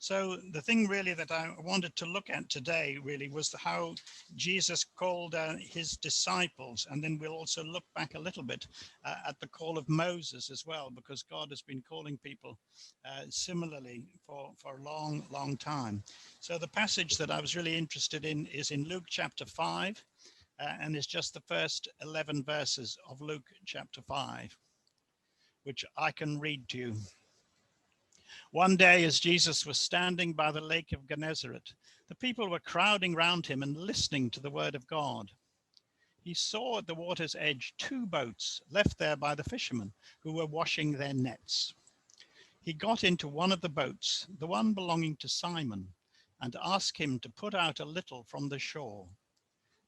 So the thing really that I wanted to look at today really was how Jesus called his disciples, and then we'll also look back a little bit at the call of Moses as well, because God has been calling people similarly for a long, long time. So the passage that I was really interested in is in Luke chapter 5, and it's just the first 11 verses of Luke chapter 5, which I can read to you. One day, as Jesus was standing by the lake of Gennesaret, the people were crowding round him and listening to the word of God. He saw at the water's edge 2 boats left there by the fishermen who were washing their nets. He got into one of the boats, the one belonging to Simon, and asked him to put out a little from the shore.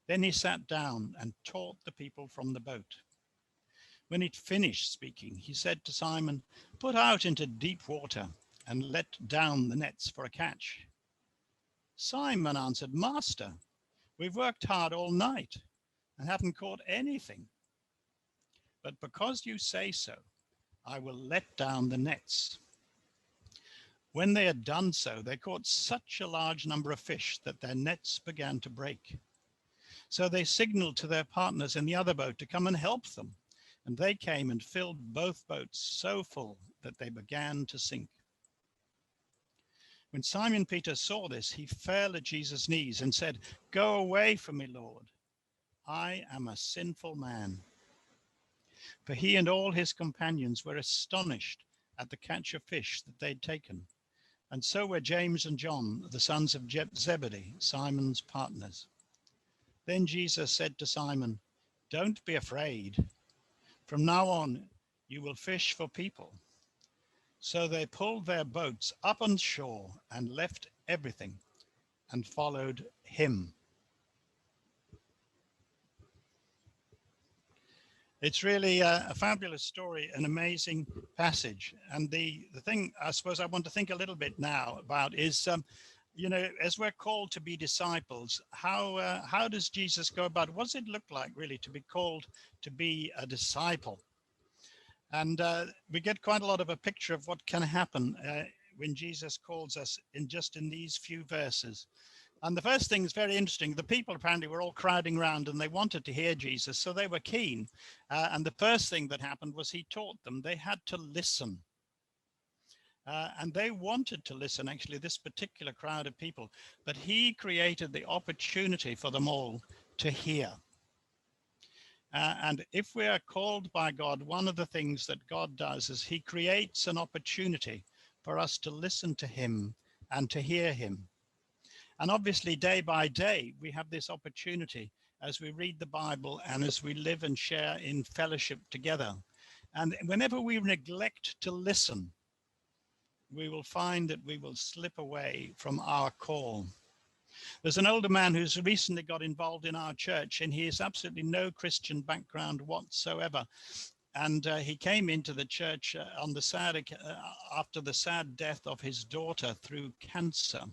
Then he sat down and taught the people from the boat. When he'd finished speaking, he said to Simon, "Put out into deep water and let down the nets for a catch." Simon answered, "Master, we've worked hard all night and haven't caught anything. But because you say so, I will let down the nets." When they had done so, they caught such a large number of fish that their nets began to break. So they signaled to their partners in the other boat to come and help them. And they came and filled both boats so full that they began to sink. When Simon Peter saw this, he fell at Jesus' knees and said, "Go away from me, Lord. I am a sinful man." For he and all his companions were astonished at the catch of fish that they'd taken. And so were James and John, the sons of Zebedee, Simon's partners. Then Jesus said to Simon, "Don't be afraid. From now on, you will fish for people." So they pulled their boats up on shore and left everything and followed him. It's really a fabulous story, an amazing passage. And the thing I suppose I want to think a little bit now about is, as we're called to be disciples, how does Jesus go about it? What does it look like really to be called to be a disciple? And we get quite a lot of a picture of what can happen when Jesus calls us in these few verses. And the first thing is very interesting. The people apparently were all crowding around and they wanted to hear Jesus, so they were keen. And the first thing that happened was he taught them. They had to listen. And they wanted to listen, actually, this particular crowd of people. But he created the opportunity for them all to hear. And if we are called by God, one of the things that God does is he creates an opportunity for us to listen to him and to hear him. And obviously, day by day, we have this opportunity as we read the Bible and as we live and share in fellowship together. And whenever we neglect to listen, we will find that we will slip away from our call. There's an older man who's recently got involved in our church, and he has absolutely no Christian background whatsoever. And he came into the church after the sad death of his daughter through cancer.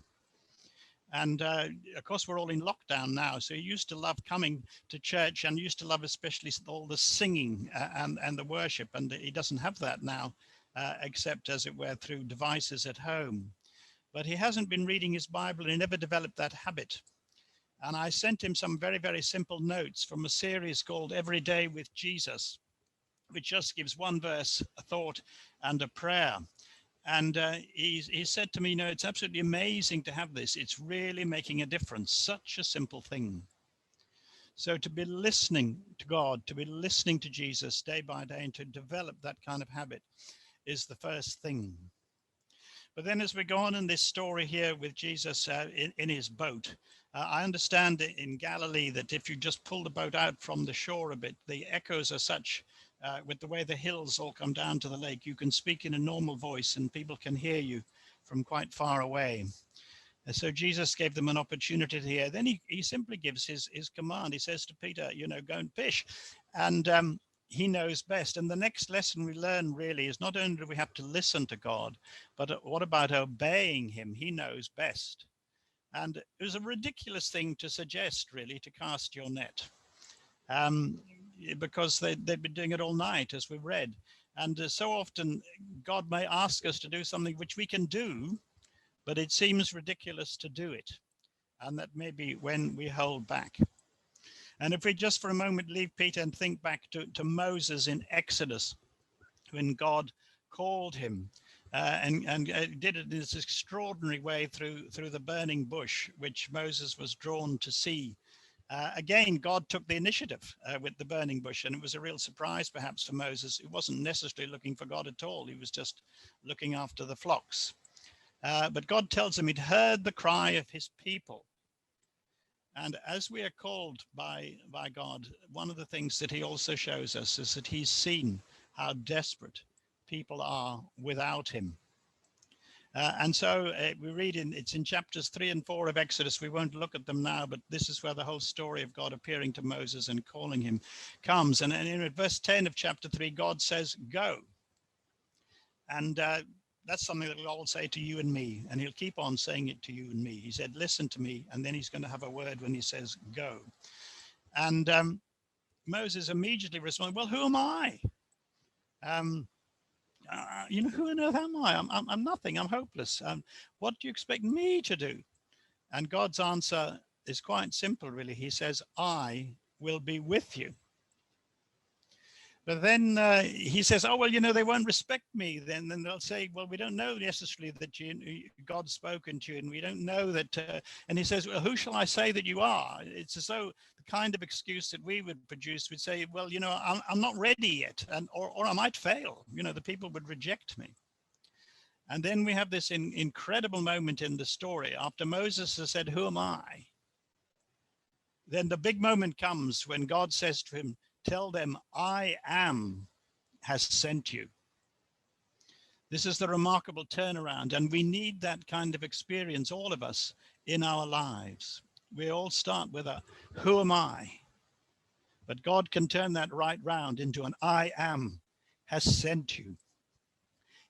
And of course, we're all in lockdown now. So he used to love coming to church and used to love especially all the singing and the worship. And he doesn't have that now, except as it were through devices at home. But he hasn't been reading his Bible and he never developed that habit. And I sent him some very, very simple notes from a series called Every Day with Jesus, which just gives one verse, a thought, and a prayer. And he said to me, it's absolutely amazing to have this. It's really making a difference. Such a simple thing. So to be listening to God, to be listening to Jesus day by day, and to develop that kind of habit is the first thing. But then as we go on in this story here with Jesus in his boat, I understand in Galilee that if you just pull the boat out from the shore a bit, the echoes are such with the way the hills all come down to the lake, you can speak in a normal voice and people can hear you from quite far away. And so Jesus gave them an opportunity to hear. Then he simply gives his command. He says to Peter, go and fish. And he knows best. And the next lesson we learn really is not only do we have to listen to God, but what about obeying him? He knows best. And it was a ridiculous thing to suggest, really, to cast your net. Because they'd been doing it all night, as we read. And so often God may ask us to do something which we can do, but it seems ridiculous to do it. And that may be when we hold back. And if we just for a moment leave Peter and think back to Moses in Exodus, when God called him and did it in this extraordinary way through the burning bush, which Moses was drawn to see. Again, God took the initiative with the burning bush, and it was a real surprise perhaps for Moses. He wasn't necessarily looking for God at all. He was just looking after the flocks. But God tells him he'd heard the cry of his people. And as we are called by God, one of the things that he also shows us is that he's seen how desperate people are without him. And so we read it's in chapters 3 and 4 of Exodus. We won't look at them now, but this is where the whole story of God appearing to Moses and calling him comes. And in verse 10 of chapter 3, God says, go. And that's something that he'll say to you and me, and he'll keep on saying it to you and me. He said, listen to me, and then he's going to have a word when he says, go. And Moses immediately responded, well, who am I? Who on earth am I? I'm nothing. I'm hopeless. What do you expect me to do? And God's answer is quite simple, really. He says, I will be with you. But then he says, oh, well, they won't respect me. Then they'll say, well, we don't know necessarily that God's spoken to you, and we don't know that. And he says, well, who shall I say that you are? It's as though the kind of excuse that we would produce would say, well, I'm not ready yet, or I might fail. The people would reject me. And then we have this incredible moment in the story. After Moses has said, who am I? Then the big moment comes when God says to him, tell them, I am has sent you. This is the remarkable turnaround, and we need that kind of experience, all of us, in our lives. We all start with a, who am I? But God can turn that right round into an I am has sent you.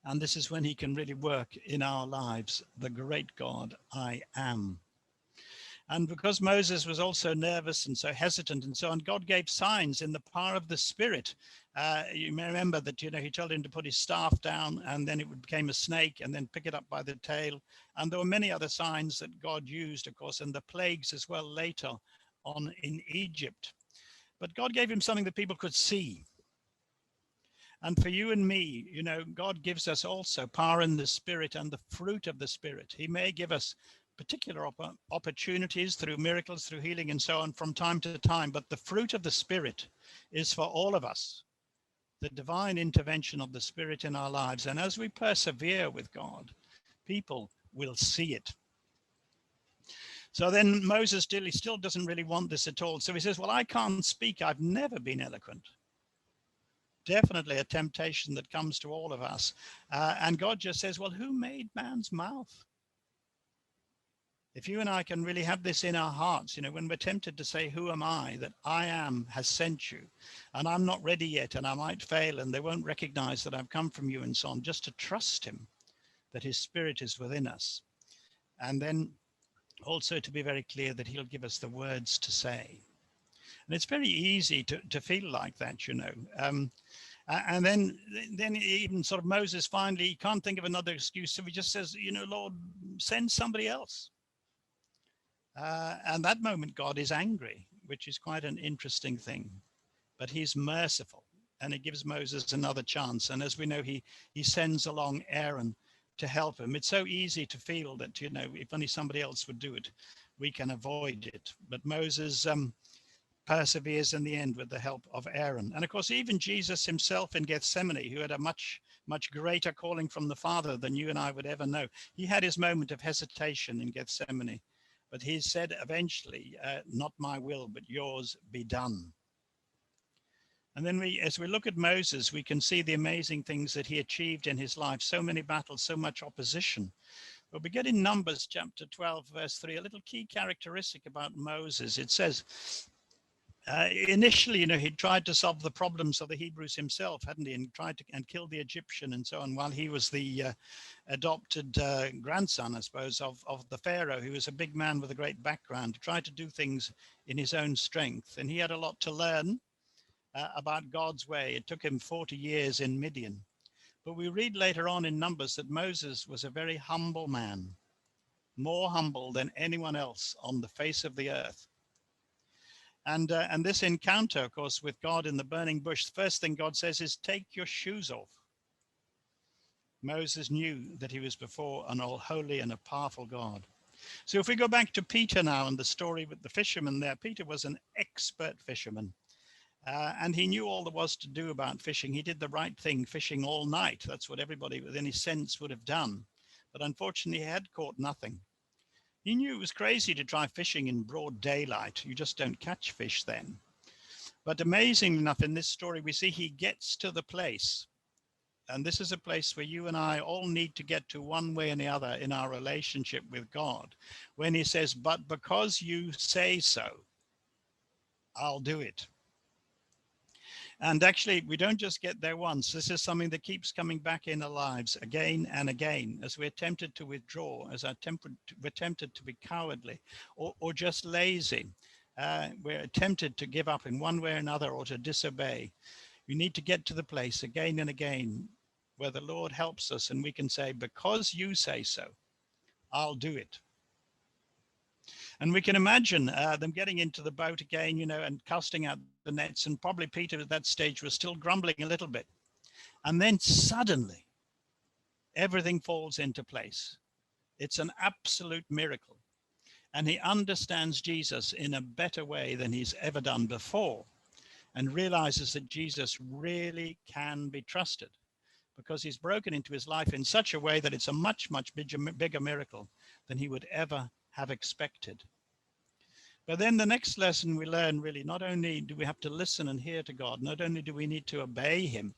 And this is when he can really work in our lives, the great God, I am. And because Moses was also nervous and so hesitant and so on, God gave signs in the power of the Spirit. You may remember that, he told him to put his staff down, and then it became a snake, and then pick it up by the tail. And there were many other signs that God used, of course, and the plagues as well later on in Egypt. But God gave him something that people could see. And for you and me, God gives us also power in the Spirit and the fruit of the Spirit. He may give us particular opportunities through miracles, through healing and so on from time to time, but the fruit of the Spirit is for all of us, the divine intervention of the Spirit in our lives. And as we persevere with God, people will see it. So then Moses still doesn't really want this at all. So he says, well, I can't speak. I've never been eloquent. Definitely a temptation that comes to all of us. And God just says, well, who made man's mouth? If you and I can really have this in our hearts, when we're tempted to say, who am I, that I am has sent you, and I'm not ready yet, and I might fail, and they won't recognize that I've come from you and so on, just to trust him, that his Spirit is within us. And then also to be very clear that he'll give us the words to say. And it's very easy to feel like that, and then even sort of Moses finally, he can't think of another excuse. So he just says, Lord, send somebody else. And that moment, God is angry, which is quite an interesting thing. But he's merciful, and he gives Moses another chance. And as we know, he sends along Aaron to help him. It's so easy to feel that, if only somebody else would do it, we can avoid it. But Moses perseveres in the end with the help of Aaron. And of course, even Jesus himself in Gethsemane, who had a much, much greater calling from the Father than you and I would ever know, he had his moment of hesitation in Gethsemane. But he said eventually, not my will, but yours be done. And then as we look at Moses, we can see the amazing things that he achieved in his life. So many battles, so much opposition. But we get in Numbers chapter 12, verse 3, a little key characteristic about Moses. It says, initially, he tried to solve the problems of the Hebrews himself, hadn't he? And tried to kill the Egyptian and so on, while he was the adopted grandson, I suppose, of the Pharaoh, who was a big man with a great background, tried to do things in his own strength. And he had a lot to learn about God's way. It took him 40 years in Midian. But we read later on in Numbers that Moses was a very humble man. more humble than anyone else on the face of the earth. And this encounter, of course, with God in the burning bush, the first thing God says is, take your shoes off. Moses knew that he was before an all holy and a powerful God. So if we go back to Peter now and the story with the fisherman there, Peter was an expert fisherman. And he knew all there was to do about fishing. He did the right thing, fishing all night. That's what everybody with any sense would have done. But unfortunately, he had caught nothing. He knew it was crazy to try fishing in broad daylight. You just don't catch fish then. But amazing enough, in this story, we see he gets to the place. And this is a place where you and I all need to get to one way and the other in our relationship with God. When he says, but because you say so, I'll do it. And actually, we don't just get there once. This is something that keeps coming back in our lives again and again as we're tempted to withdraw, as we're tempted to be cowardly or just lazy. We're tempted to give up in one way or another or to disobey. We need to get to the place again and again where the Lord helps us and we can say, because you say so, I'll do it. And we can imagine them getting into the boat again, and casting out the nets. And probably Peter at that stage was still grumbling a little bit. And then suddenly everything falls into place. It's an absolute miracle. And he understands Jesus in a better way than he's ever done before, and realizes that Jesus really can be trusted, because he's broken into his life in such a way that it's a much, much bigger miracle than he would ever have expected. But then the next lesson we learn, really, not only do we have to listen and hear to God, not only do we need to obey him,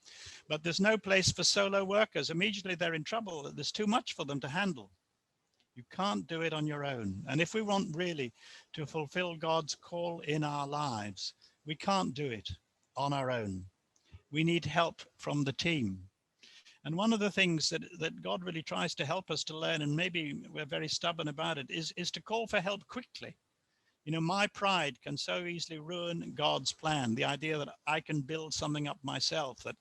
but there's no place for solo workers. Immediately they're in trouble. There's too much for them to handle. You can't do it on your own. And if we want really to fulfill God's call in our lives, we can't do it on our own. We need help from the team. And one of the things that God really tries to help us to learn, and maybe we're very stubborn about it, is to call for help quickly. My pride can so easily ruin God's plan. The idea that I can build something up myself, that,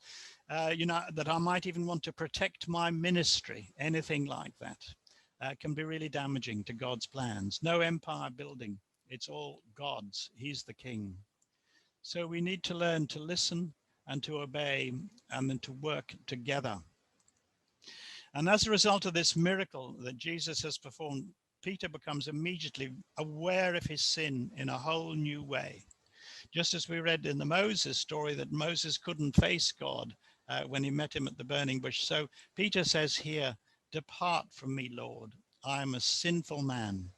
that I might even want to protect my ministry, anything like that, can be really damaging to God's plans. No empire building. It's all God's. He's the king. So we need to learn to listen and to obey and then to work together. And as a result of this miracle that Jesus has performed, Peter becomes immediately aware of his sin in a whole new way. Just as we read in the Moses story that Moses couldn't face God when he met him at the burning bush. So Peter says here, depart from me, Lord, I am a sinful man.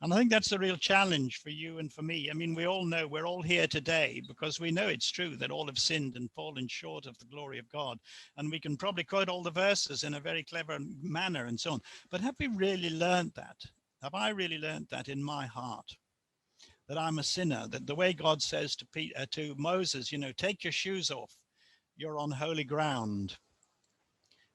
And I think that's a real challenge for you and for me. I mean, we all know we're all here today because we know it's true that all have sinned and fallen short of the glory of God. And we can probably quote all the verses in a very clever manner and so on. But have we really learned that? Have I really learned that in my heart? That I'm a sinner, that the way God says to Moses, take your shoes off, you're on holy ground.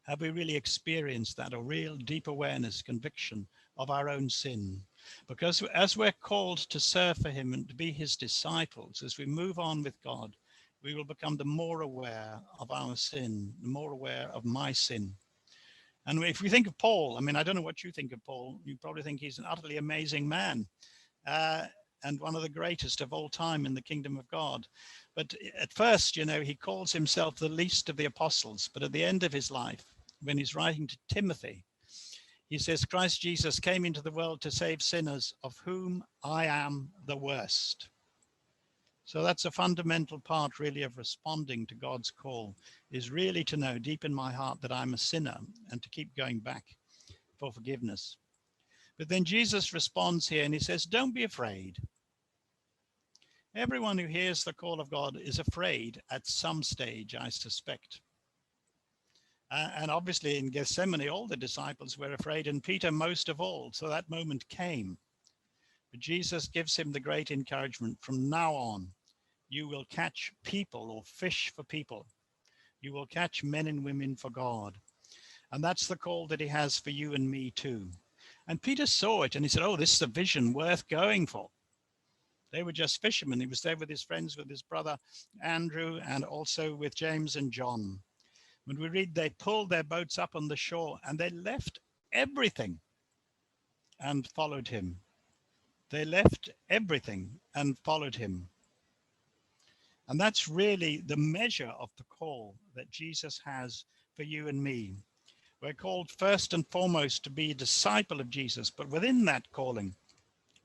Have we really experienced that, a real deep awareness, conviction of our own sin? Because as we're called to serve for him and to be his disciples, as we move on with God, we will become the more aware of our sin, the more aware of my sin. And if we think of Paul, I mean, I don't know what you think of Paul. You probably think he's an utterly amazing man and one of the greatest of all time in the kingdom of God. But at first, he calls himself the least of the apostles. But at the end of his life, when he's writing to Timothy, he says, Christ Jesus came into the world to save sinners, of whom I am the worst. So that's a fundamental part, really, of responding to God's call, is really to know deep in my heart that I'm a sinner and to keep going back for forgiveness. But then Jesus responds here and he says, don't be afraid. Everyone who hears the call of God is afraid at some stage, I suspect. And obviously in Gethsemane, all the disciples were afraid, and Peter most of all. So that moment came. But Jesus gives him the great encouragement. From now on, you will catch people or fish for people. You will catch men and women for God. And that's the call that he has for you and me too. And Peter saw it and he said, oh, this is a vision worth going for. They were just fishermen. He was there with his friends, with his brother Andrew, and also with James and John. When we read, they pulled their boats up on the shore and they left everything and followed him. They left everything and followed him. And that's really the measure of the call that Jesus has for you and me. We're called first and foremost to be a disciple of Jesus, but within that calling,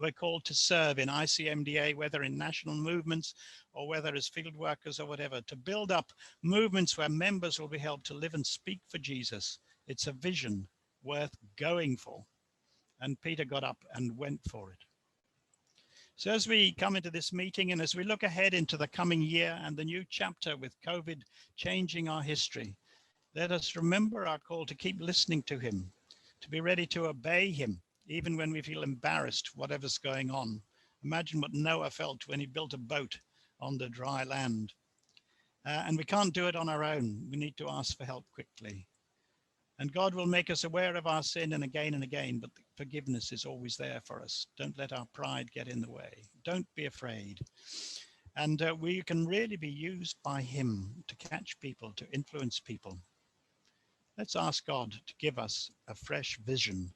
we're called to serve in ICMDA, whether in national movements or whether as field workers or whatever, to build up movements where members will be helped to live and speak for Jesus. It's a vision worth going for. And Peter got up and went for it. So as we come into this meeting and as we look ahead into the coming year and the new chapter with COVID changing our history, let us remember our call to keep listening to him, to be ready to obey him, even when we feel embarrassed, whatever's going on. Imagine what Noah felt when he built a boat on the dry land. And we can't do it on our own. We need to ask for help quickly. And God will make us aware of our sin and again, but the forgiveness is always there for us. Don't let our pride get in the way. Don't be afraid. And we can really be used by him to catch people, to influence people. Let's ask God to give us a fresh vision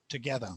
together.